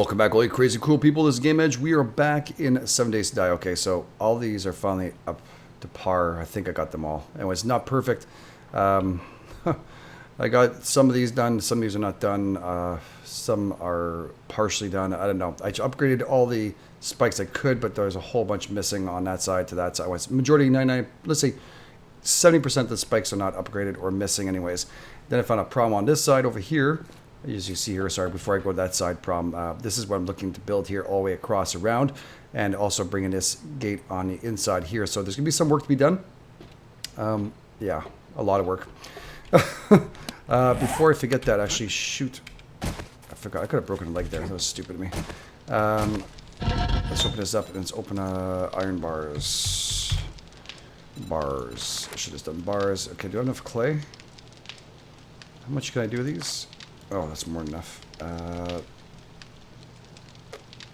Welcome back, all you crazy cool people. This is Game Edge. We are back in 7 Days to Die. Okay, so all these are finally up to par. I think I got them all. Anyway, it's not perfect. I got some of these done. Some of these are not done. Some are partially done. I don't know. I upgraded all the spikes I could, but there's a whole bunch missing on that side to that side. Majority, 99, let's say 70% of the spikes are not upgraded or missing anyways. Then I found a problem on this side over here. As you see here, sorry, before I go to that side problem, this is what I'm looking to build here all the way across around, and also bringing this gate on the inside here. So there's going to be some work to be done. Yeah, a lot of work. Before I forget that, actually, shoot. I forgot. I could have broken a leg there. That was stupid of me. Let's open this up, and let's open iron bars. Bars. I should have done bars. Okay, do I have enough clay? How much can I do with these? Oh, that's more than enough. I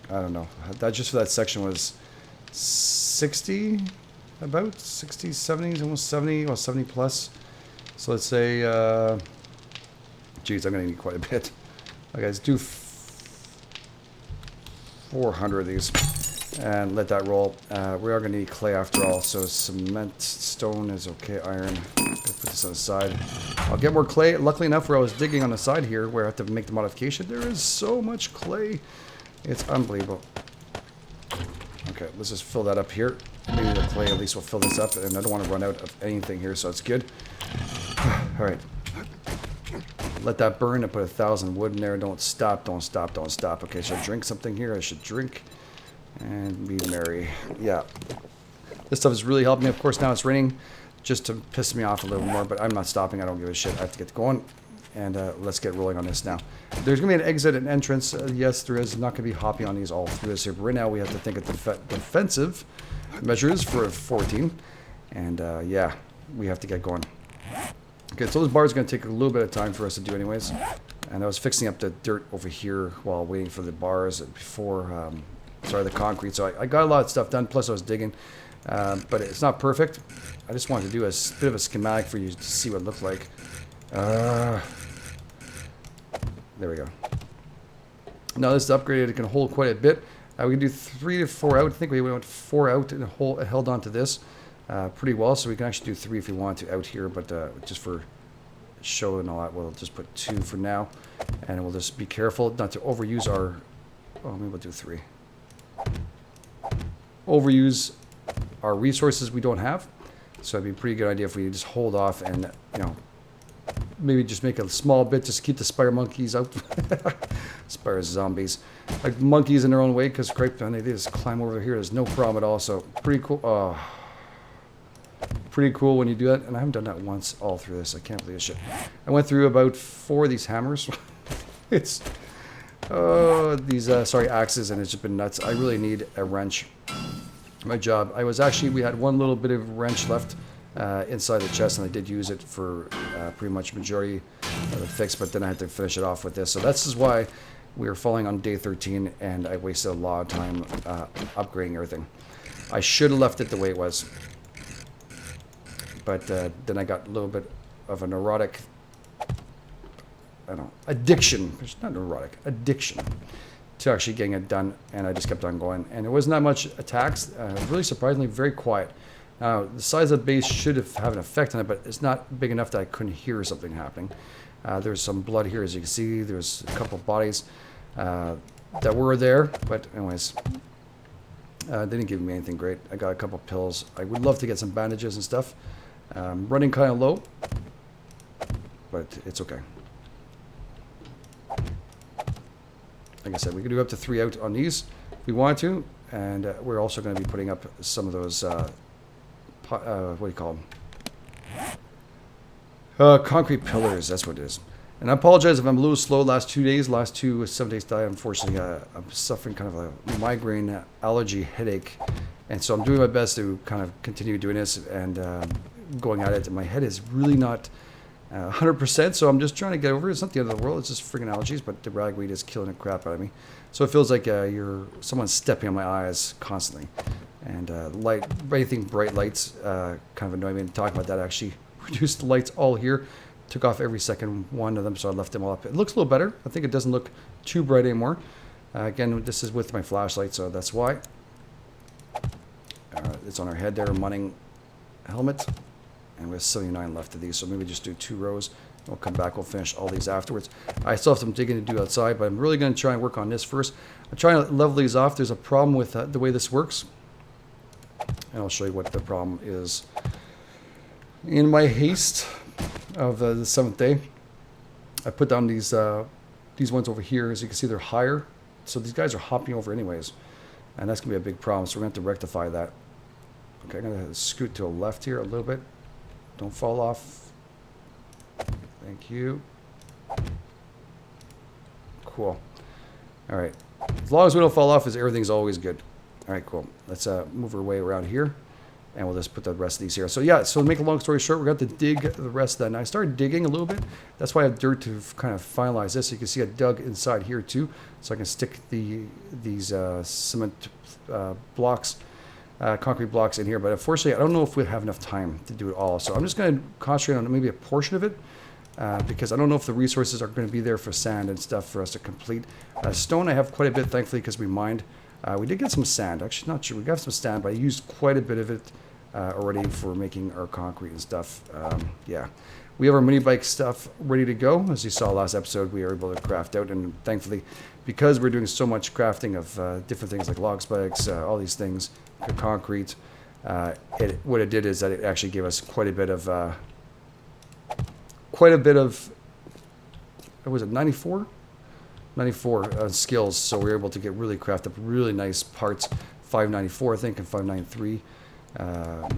don't know. That just for that section was 60, about 60, 70, almost 70, well, 70 plus. So let's say, geez, I'm going to need quite a bit. Okay, let's do 400 of these and let that roll. We are going to need clay after all, so cement, stone is okay, iron. Put this on the side. I'll get more clay. Luckily enough, where I was digging on the side here, where I have to make the modification, there is so much clay. It's unbelievable. Okay, let's just fill that up here. Maybe the clay at least will fill this up, and I don't want to run out of anything here, so it's good. All right. Let that burn. I put 1,000 wood in there. Don't stop, don't stop, don't stop. Okay, should I drink something here? I should drink and be merry. Yeah. This stuff is really helping me. Of course, now it's raining, just to piss me off a little more, but I'm not stopping. I don't give a shit. I have to get going, and let's get rolling on this now. There's going to be an exit and entrance. Yes, there is. Not going to be hopping on these all through this here, but right now we have to think of defensive measures for 14, and yeah, we have to get going. Okay, so this bar is going to take a little bit of time for us to do anyways, and I was fixing up the dirt over here while waiting for the bars before, sorry, the concrete, so I got a lot of stuff done, plus I was digging. But it's not perfect. I just wanted to do a bit of a schematic for you to see what it looked like. There we go. Now this is upgraded. It can hold quite a bit. We can do 3 to 4 out. I think we went 4 out and held on to this pretty well. So we can actually do 3 if we want to out here. But just for show and all that, we'll just put 2 for now. And we'll just be careful not to overuse our... Oh, maybe we'll do 3. Overuse our resources we don't have, so it'd be a pretty good idea if we just hold off and, you know, maybe just make a small bit just to keep the spider monkeys out. Spider zombies, like monkeys in their own way, because cripe, and they just climb over here. There's no problem at all. So pretty cool. Pretty cool when you do that. And I haven't done that once all through this. I can't believe this shit. I went through about 4 of these hammers. It's these sorry, axes, and it's just been nuts. I really need a wrench. My job. We had one little bit of wrench left inside the chest, and I did use it for pretty much majority of the fix, but then I had to finish it off with this. So this is why we were falling on day 13, and I wasted a lot of time upgrading everything. I should have left it the way it was, but then I got a little bit of a neurotic, I don't know, addiction. It's not neurotic, addiction to actually getting it done, and I just kept on going, and it wasn't that much attacks. Really surprisingly very quiet. Now the size of the base should have an effect on it, but it's not big enough that I couldn't hear something happening. There's some blood here, as you can see. There's a couple of bodies that were there, but anyways, they didn't give me anything great. I got a couple pills. I would love to get some bandages and stuff. Running kind of low, but it's okay. Like I said, we could do up to 3 out on these if we wanted to, and we're also going to be putting up some of those, what do you call them? Concrete pillars, that's what it is. And I apologize if I'm a little slow last 2 days, last 7 days die. Unfortunately, I'm suffering kind of a migraine allergy headache, and so I'm doing my best to kind of continue doing this and going at it, and my head is really not 100%, so I'm just trying to get over it. It's not the end of the world, it's just freaking allergies, but the ragweed is killing the crap out of me. So it feels like someone's stepping on my eyes constantly. And anything bright lights kind of annoy me. And talking about that, actually reduced the lights all here. Took off every second one of them, so I left them all up. It looks a little better. I think it doesn't look too bright anymore. Again, this is with my flashlight, so that's why. It's on our head there, munning helmet. And we have 79 left of these, so maybe just do 2 rows. We'll come back, we'll finish all these afterwards. I still have some digging to do outside, but I'm really going to try and work on this first. I'm trying to level these off. There's a problem with the way this works. And I'll show you what the problem is. In my haste of the 7th day, I put down these ones over here. As you can see, they're higher. So these guys are hopping over anyways. And that's going to be a big problem, so we're going to have to rectify that. Okay, I'm going to scoot to the left here a little bit. Don't fall off. Thank you. Cool. All right. As long as we don't fall off, everything's always good. All right, cool. Let's move our way around here, and we'll just put the rest of these here. So yeah, so to make a long story short, we're going to have to dig the rest of that. And I started digging a little bit. That's why I have dirt to kind of finalize this. You can see I dug inside here too, so I can stick these cement blocks, concrete blocks in here. But unfortunately, I don't know if we have enough time to do it all. So I'm just going to concentrate on maybe a portion of it. Because I don't know if the resources are going to be there for sand and stuff for us to complete. Stone I have quite a bit, thankfully, because we mined. We did get some sand. Actually, not sure. We got some sand, but I used quite a bit of it already for making our concrete and stuff. Yeah. We have our mini bike stuff ready to go. As you saw last episode, we were able to craft out. And thankfully, because we're doing so much crafting of different things like log spikes, all these things, concrete, what it did is that it actually gave us quite a bit of... what was it, 94? 94 skills, so we were able to craft up really nice parts, 594 I think, and 593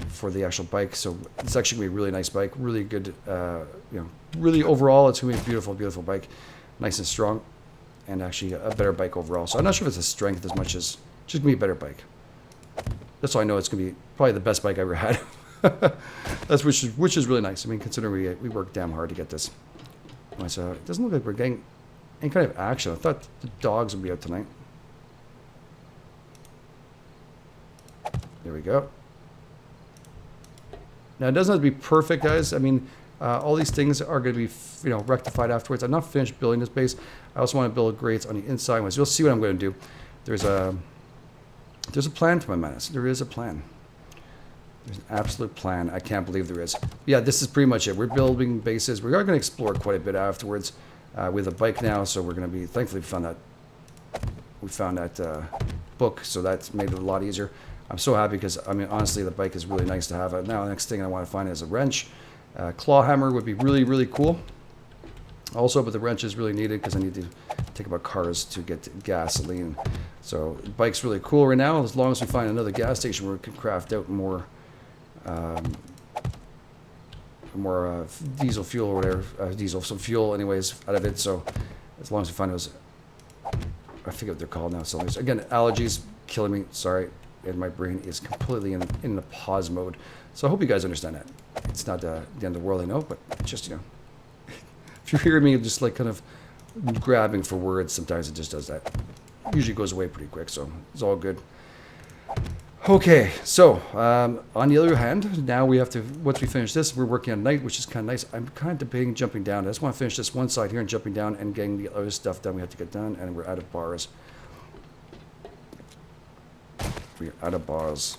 for the actual bike. So it's actually going to be a really nice bike, really good, really overall it's going to be a beautiful, beautiful bike, nice and strong, and actually a better bike overall. So I'm not sure if it's a strength as much as just going to be a better bike. That's all I know. It's going to be probably the best bike I ever had. That's which is really nice. I mean, considering we worked damn hard to get this. So it doesn't look like we're getting any kind of action. I thought the dogs would be out tonight. There we go. Now it doesn't have to be perfect, guys. I mean, all these things are going to be rectified afterwards. I'm not finished building this base. I also want to build grates on the inside. So you'll see what I'm going to do. There's a plan to my madness. There is a plan. There's an absolute plan. I can't believe there is. Yeah, this is pretty much it. We're building bases. We are going to explore quite a bit afterwards. We have a bike now, so we're going to be... Thankfully, we found that book, so that's made it a lot easier. I'm so happy because, I mean, honestly, the bike is really nice to have. Now, the next thing I want to find is a wrench. Claw hammer would be really, really cool. Also, but the wrench is really needed because I need to take about cars to get gasoline. So, the bike's really cool right now. As long as we find another gas station where we can craft out more diesel fuel or whatever, some fuel anyways out of it. So as long as we find those, I forget what they're called now. So again, allergies killing me, sorry, and my brain is completely in the pause mode. So I hope you guys understand that. It's not the end of the world, I know, but just, if you hear me just like kind of grabbing for words, sometimes it just does that. Usually goes away pretty quick, so it's all good. Okay, so on the other hand, now we have to, once we finish this, we're working on night, which is kind of nice. I'm kind of debating jumping down. I just want to finish this one side here and jumping down and getting the other stuff done we have to get done, and we're out of bars. We're out of bars.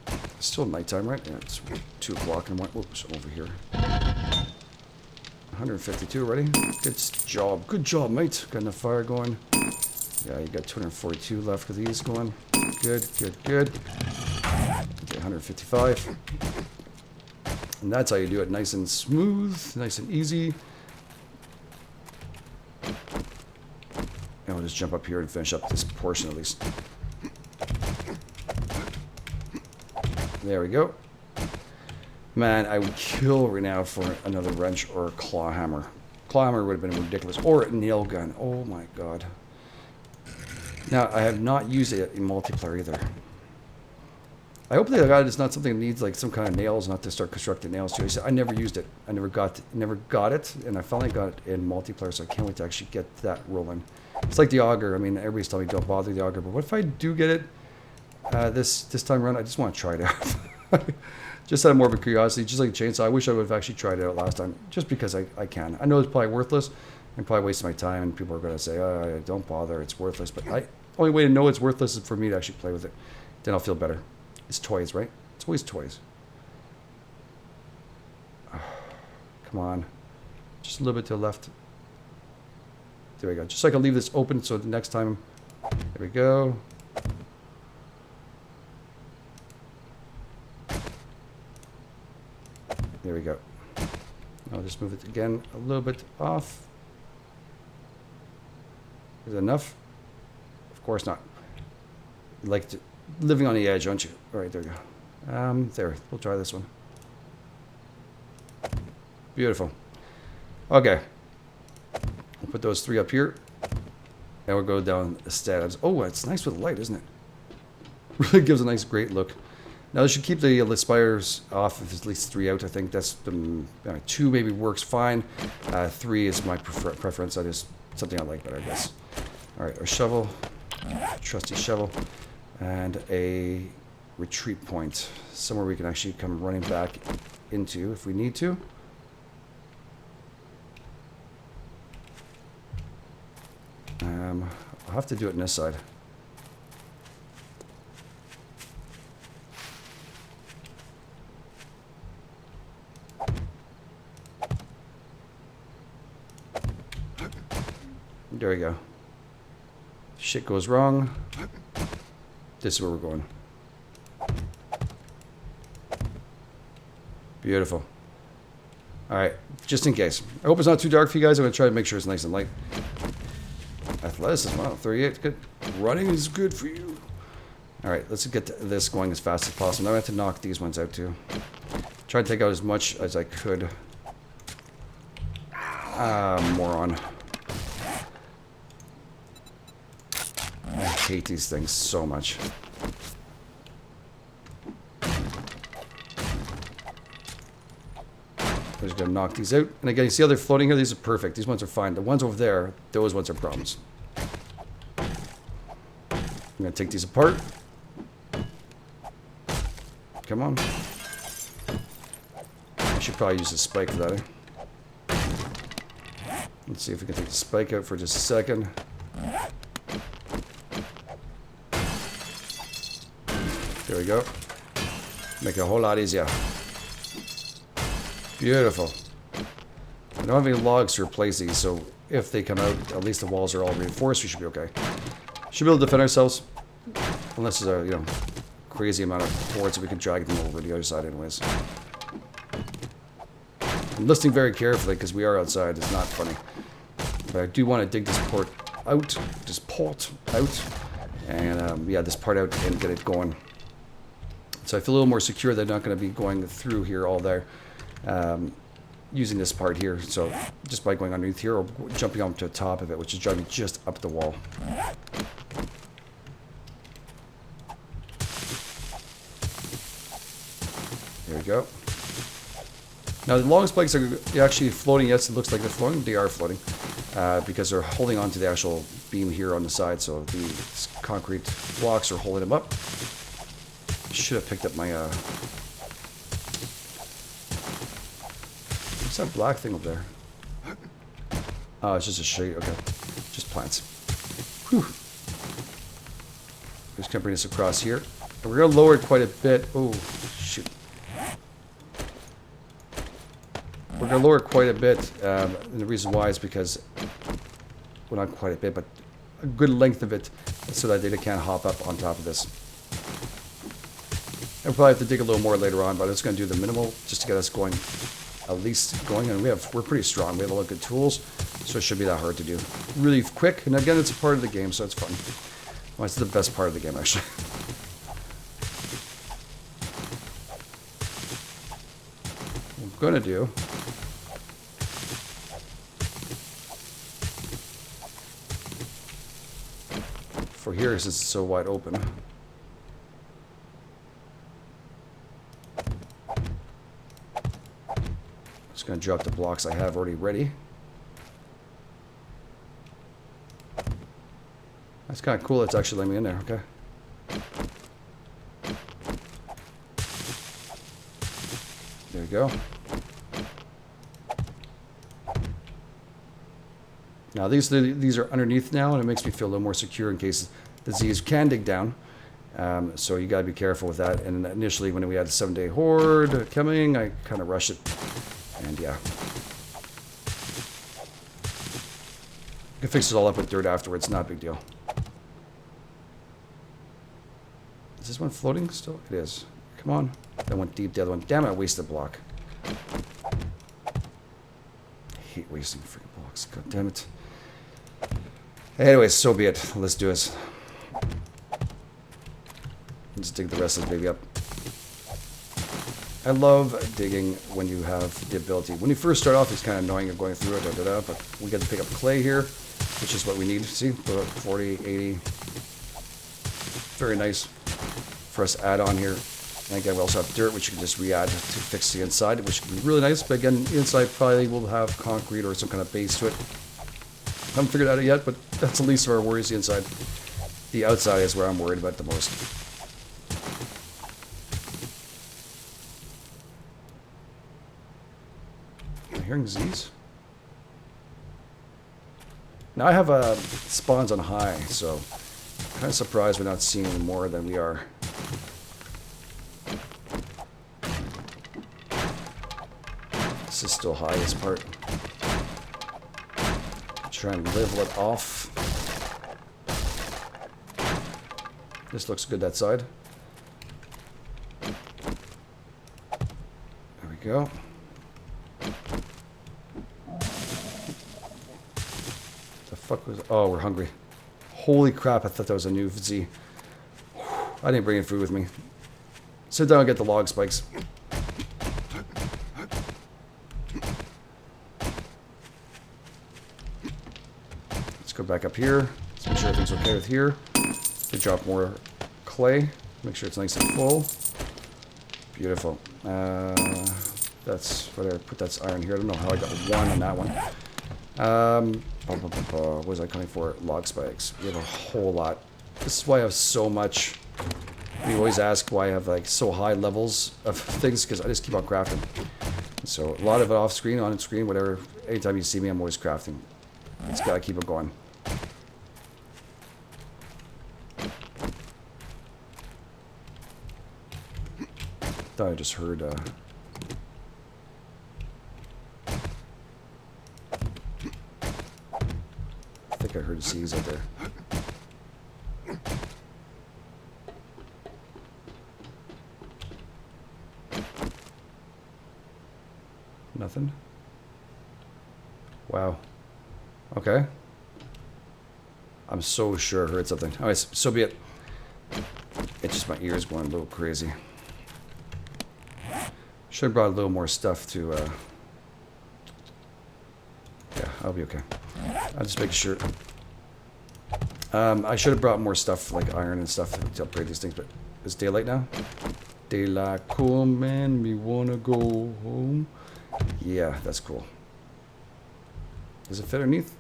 It's still nighttime, right? Yeah, it's 2 o'clock and whoops, over here. 152 already. Good job, mate. Got enough fire going. Yeah, you got 242 left of these going. Good. Okay, 155. And that's how you do it. Nice and smooth, nice and easy. And we'll just jump up here and finish up this portion at least. There we go. Man, I would kill right now for another wrench or a claw hammer. Claw hammer would have been ridiculous. Or a nail gun. Oh my god. Now, I have not used it in multiplayer either. I hope that God is not something that needs like some kind of nails, not to start constructing nails too. I never used it. I never got it, and I finally got it in multiplayer, so I can't wait to actually get that rolling. It's like the auger. I mean, everybody's telling me don't bother the auger, but what if I do get it this time around? I just want to try it out. Just out of more of a curiosity, just like a chainsaw. I wish I would have actually tried it out last time, just because I can. I know it's probably worthless, I'm probably wasting my time, and people are going to say, oh, don't bother, it's worthless. But only way to know it's worthless is for me to actually play with it. Then I'll feel better. It's toys, right? It's always toys. Come on. Just a little bit to the left. There we go. Just so I can leave this open so the next time... There we go. There we go. I'll just move it again a little bit off. Is it enough? Of course not. You like living on the edge, aren't you? All right, there we go. There, we'll try this one. Beautiful. Okay. We'll put those 3 up here. And we'll go down the stabs. Oh, it's nice with light, isn't it? Really gives a nice, great look. Now, this should keep the spires off if there's at least 3 out. I think that's the 2 maybe works fine. 3 is my preference. That is something I like better, I guess. All right, our shovel, trusty shovel, and a retreat point, somewhere we can actually come running back into if we need to. I'll have to do it on this side. There we go. Shit goes wrong. This is where we're going. Beautiful. Alright, just in case. I hope it's not too dark for you guys. I'm going to try to make sure it's nice and light. Athleticism, wow, 38, good. Running is good for you. Alright, let's get this going as fast as possible. Now I have to knock these ones out too. Try to take out as much as I could. Moron. I hate these things so much. I'm just going to knock these out. And again, you see how they're floating here? These are perfect. These ones are fine. The ones over there, those ones are problems. I'm going to take these apart. Come on. I should probably use the spike for that. Let's see if we can take the spike out for just a second. There we go. Make it a whole lot easier. Beautiful. I don't have any logs to replace these, so if they come out, at least the walls are all reinforced. We should be okay. Should be able to defend ourselves, unless there's a crazy amount of boards that we can drag them over the other side, anyways. I'm listening very carefully because we are outside. It's not funny, but I do want to dig this port out, and yeah, this part out and get it going. So I feel a little more secure. They're not going to be going through here all there. Using this part here, so just by going underneath here or jumping onto the top of it, which is driving just up the wall. There we go. Now the long spikes are actually floating. Yes, it looks like they're floating. They are floating because they're holding onto the actual beam here on the side, so the concrete blocks are holding them up. Should have picked up my what's that black thing up there? Oh, it's just a shade. Okay. Just plants. Whew. Just gonna bring this across here. And we're gonna lower it quite a bit. Oh, shoot. We're gonna lower it quite a bit. And the reason why is because, well, not quite a bit, but a good length of it so that they can't hop up on top of this. I'll probably have to dig a little more later on, but I'm just gonna do the minimal just to get us going. At least going, and we're pretty strong. We have a lot of good tools, so it should be that hard to do. Really quick, and again, it's a part of the game, so it's fun. Well, it's the best part of the game, actually. What I'm gonna do for here, since it's so wide open. Going to drop the blocks I have already ready. That's kind of cool. It's actually letting me in there. Okay. There we go. Now these are underneath now, and it makes me feel a little more secure in case the Z's can dig down. So you gotta be careful with that. And initially when we had the 7-day horde coming, I kind of rushed it. And yeah. You can fix it all up with dirt afterwards, not a big deal. Is this one floating still? It is. Come on. That went deep, the other one. Damn it, I wasted a block. I hate wasting freaking blocks. God damn it. Anyways, so be it. Let's do this. Let's dig the rest of this baby up. I love digging when you have the ability. When you first start off, it's kind of annoying you're going through it, but we get to pick up clay here, which is what we need. See, 40, 80. Very nice for us to add on here. And again, we also have dirt, which you can just re-add to fix the inside, which can be really nice. But again, inside probably will have concrete or some kind of base to it. Haven't figured that out yet, but that's the least of our worries, the inside. The outside is where I'm worried about the most. Am I hearing Z's? Now I have spawns on high, so I'm kind of surprised we're not seeing more than we are. This is still highest part. Try and level it off. This looks good, that side. There we go. The fuck was... Oh, we're hungry. Holy crap, I thought that was a new Z. I didn't bring any food with me. Sit down and get the log spikes. Go back up here. Let's make sure everything's okay with here. We drop more clay. Make sure it's nice and full. Beautiful. That's whatever. Put that iron here. I don't know how I got one on that one. What was I coming for? Log spikes. We have a whole lot. This is why I have so much. You always ask why I have like so high levels of things, because I just keep on crafting. So a lot of it off screen, on screen, whatever. Anytime you see me, I'm always crafting. Just gotta keep it going. Thought I just heard I think I heard C's out there. Nothing? Wow. Okay. I'm so sure I heard something. Alright, so be it. It's just my ears going a little crazy. Should have brought a little more stuff to, yeah, I'll be okay. I'll just make sure. I should have brought more stuff, like iron and stuff, to upgrade these things, but it's daylight now. Daylight, cool, man, me wanna go home. Yeah, that's cool. Does it fit underneath?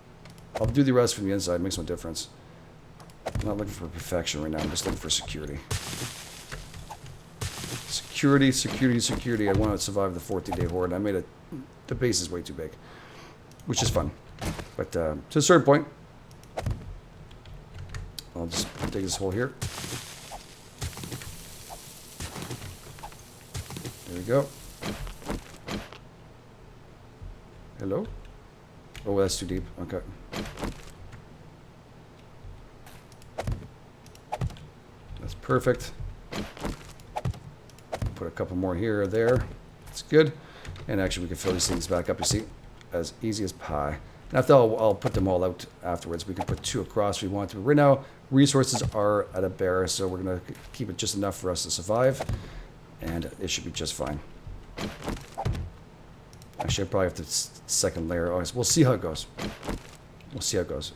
I'll do the rest from the inside, makes no difference. I'm not looking for perfection right now, I'm just looking for security. Security, security, security. I want to survive the 14-day horde. I made it. The base is way too big, which is fun. But to a certain point, I'll just dig this hole here. There we go. Hello? Oh, that's too deep. Okay. That's perfect. Put a couple more here or there. That's good. And actually, we can fill these things back up, you see, as easy as pie. And after I'll put them all out afterwards. We can put 2 across if we want to. But right now, resources are at a bare, so we're going to keep it just enough for us to survive. And it should be just fine. Actually, I probably have the second layer. Oh, we'll see how it goes. We'll see how it goes.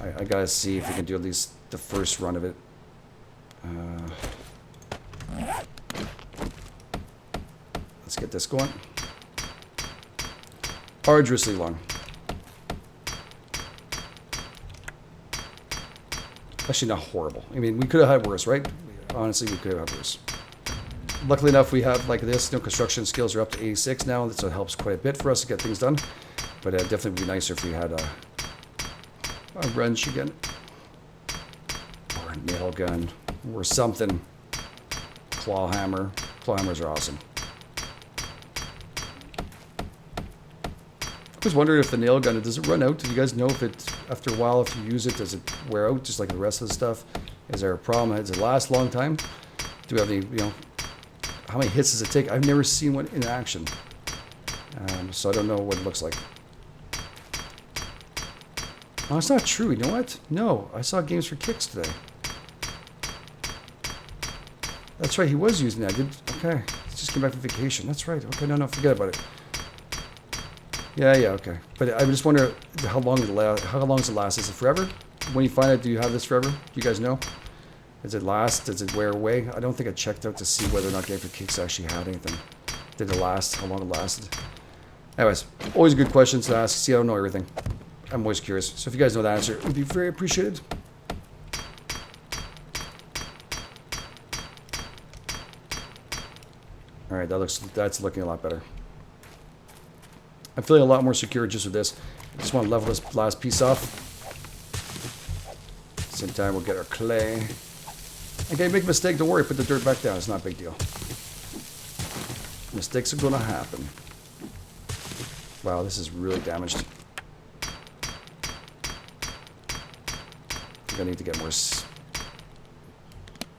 I got to see if we can do at least the first run of it. Let's get this going. Arduously long. Actually, not horrible. I mean, we could have had worse, right? Honestly, we could have had worse. Luckily enough, we have like this. You know, construction skills are up to 86 now, so it helps quite a bit for us to get things done. But it definitely would be nicer if we had a wrench again. Or a nail gun. Or something. Claw hammer. Claw hammers are awesome. I was wondering if the nail gun, does it run out? Do you guys know if it, after a while, if you use it, does it wear out just like the rest of the stuff? Is there a problem? Does it last a long time? Do we have any, how many hits does it take? I've never seen one in action. So I don't know what it looks like. Oh, it's not true. You know what? No, I saw games for kicks today. That's right, he was using that. Okay, he just came back from vacation. That's right. Okay, no, forget about it. Yeah, okay. But I just wonder how long does it last? Is it forever? When you find it, do you have this forever? Do you guys know? Does it last? Does it wear away? I don't think I checked out to see whether or not Game for Kicks actually had anything. Did it last? How long it lasted? Anyways, always good questions to ask. See, I don't know everything. I'm always curious. So if you guys know the answer, it would be very appreciated. All right, that's looking a lot better. I'm feeling a lot more secure just with this. I just want to level this last piece off. Same time, we'll get our clay. Okay, make a mistake, don't worry, put the dirt back down. It's not a big deal. Mistakes are going to happen. Wow, this is really damaged. I think I need to get more...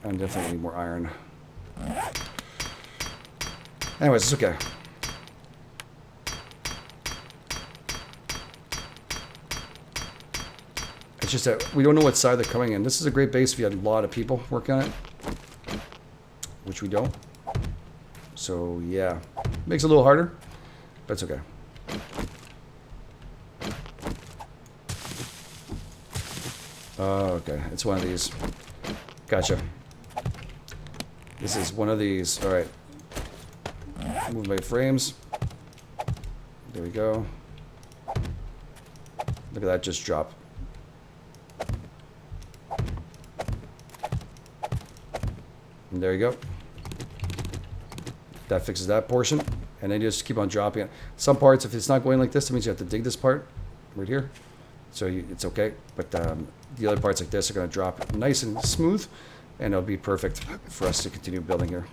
I definitely need more iron. Anyways, it's okay. It's just that we don't know what side they're coming in. This is a great base if you had a lot of people working on it. Which we don't. So, yeah. Makes it a little harder. But it's okay. Oh, okay. It's one of these. Gotcha. This is one of these. Alright. Move my frames. There we go. Look at that just drop. And there you go. That fixes that portion. And then you just keep on dropping it. Some parts, if it's not going like this, it means you have to dig this part right here. So it's okay. But the other parts like this are going to drop nice and smooth. And it'll be perfect for us to continue building here.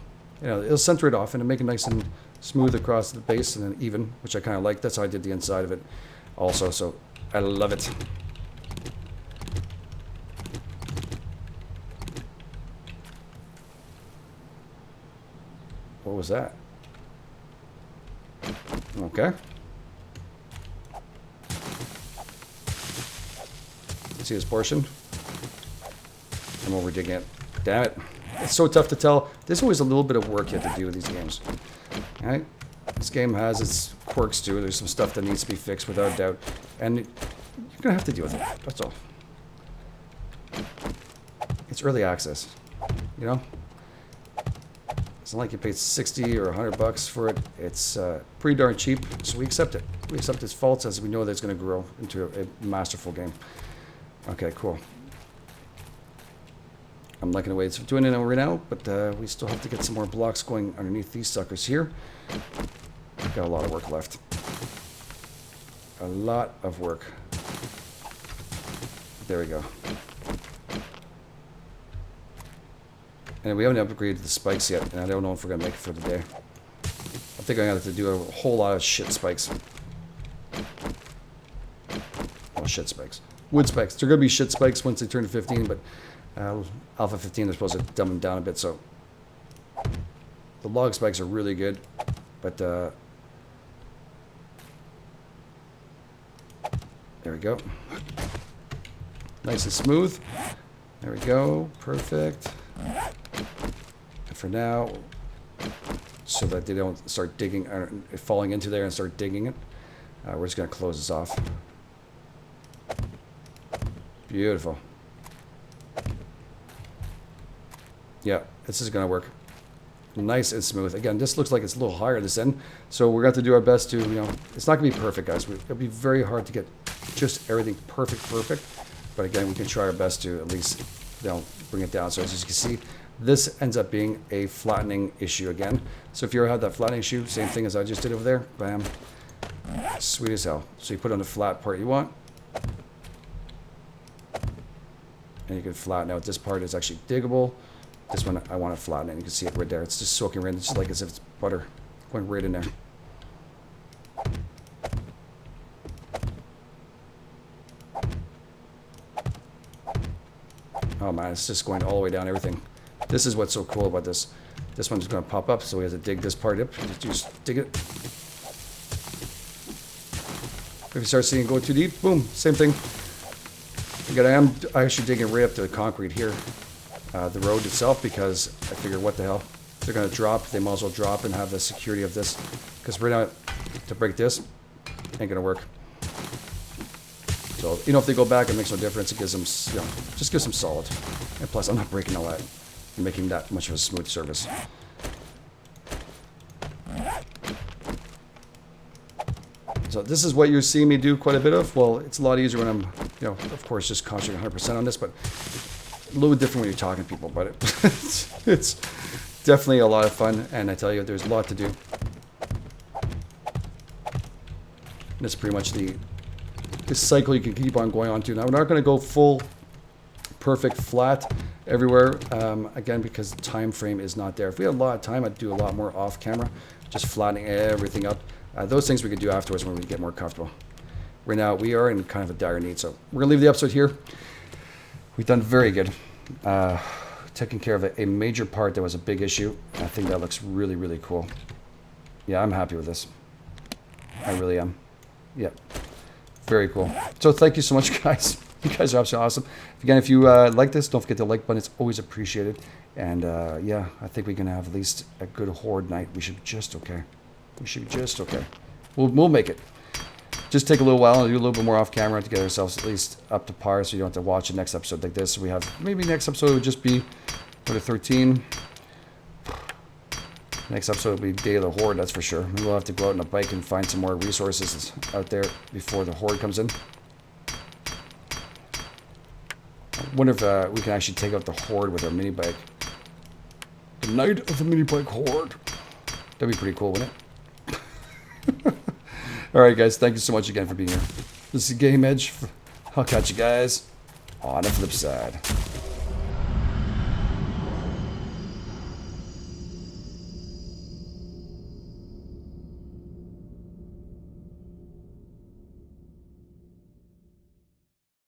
It'll center it off and make it nice and smooth across the base and then even, which I kind of like. That's how I did the inside of it also. So I love it. What was that? Okay. See this portion? I'm over digging it. Damn it. It's so tough to tell. There's always a little bit of work you have to do with these games. Alright? This game has its quirks too. There's some stuff that needs to be fixed without doubt. And you're going to have to deal with it. That's all. It's early access. You know? It's not like you paid 60 or 100 bucks for it. It's pretty darn cheap, so we accept it. We accept its faults as we know that it's going to grow into a masterful game. Okay, cool. I'm liking the way it's doing it right now, but we still have to get some more blocks going underneath these suckers here. We've got a lot of work left. A lot of work. There we go. And we haven't upgraded the spikes yet, and I don't know if we're going to make it for the day. I think I'm going to have to do a whole lot of shit spikes. Oh, shit spikes. Wood spikes. They're going to be shit spikes once they turn to 15, but Alpha 15, they're supposed to dumb them down a bit, so... The log spikes are really good, but... There we go. Nice and smooth. There we go. Perfect. And for now, so that they don't start digging, falling into there and start digging it, we're just going to close this off. Beautiful. Yeah, this is going to work. Nice and smooth. Again, this looks like it's a little higher this end, so we're going to have to do our best to, it's not going to be perfect, guys. It'll be very hard to get just everything perfect. But again, we can try our best to at least, bring it down. So as you can see, this ends up being a flattening issue again. So if you ever had that flattening issue, same thing as I just did over there, bam. Sweet as hell. So you put on the flat part you want. And you can flatten out. This part is actually diggable. This one I want to flatten it. You can see it right there. It's just soaking right in. It's just like as if it's butter going right in there. Oh man, it's just going all the way down everything. This is what's so cool about this. This one's going to pop up, so we have to dig this part up. Just dig it. If you start seeing it go too deep, boom, same thing. Again, I am actually digging right up to the concrete here, the road itself, because I figure what the hell, they're going to drop. They might as well drop and have the security of this, because right now to break this ain't going to work. So you know, if they go back, it makes no difference. It gives them, you know, just gives them solid. And plus, I'm not breaking all that and making that much of a smooth surface. So this is what you see me do quite a bit of. Well, it's a lot easier when I'm, you know, of course, just concentrating 100% on this, but a little different when you're talking to people about it. It's definitely a lot of fun, and I tell you, there's a lot to do. And it's pretty much the cycle you can keep on going on to. Now, we're not going to go full perfect flat everywhere, again, because the time frame is not there. If we had a lot of time, I'd do a lot more off camera, just flattening everything up. Those things we could do afterwards when we get more comfortable. Right now, we are in kind of a dire need, so we're going to leave the episode here. We've done very good. Taking care of a major part that was a big issue. I think that looks really, really cool. Yeah, I'm happy with this. I really am. Yeah, very cool. So thank you so much, guys. You guys are absolutely awesome. Again, if you like this, don't forget the like button. It's always appreciated. And yeah, I think we can have at least a good horde night. We should be just okay. We should be just okay. We'll make it. Just take a little while and do a little bit more off camera to get ourselves at least up to par, so you don't have to watch the next episode like this. So we have, maybe next episode would just be, what, a 13. Next episode will be Day of the Horde, that's for sure. Maybe we'll have to go out on a bike and find some more resources out there before the Horde comes in. I wonder if we can actually take out the Horde with our mini bike. The night of the mini bike Horde. That'd be pretty cool, wouldn't it? Alright guys, thank you so much again for being here. This is Game Edge. I'll catch you guys on the flip side.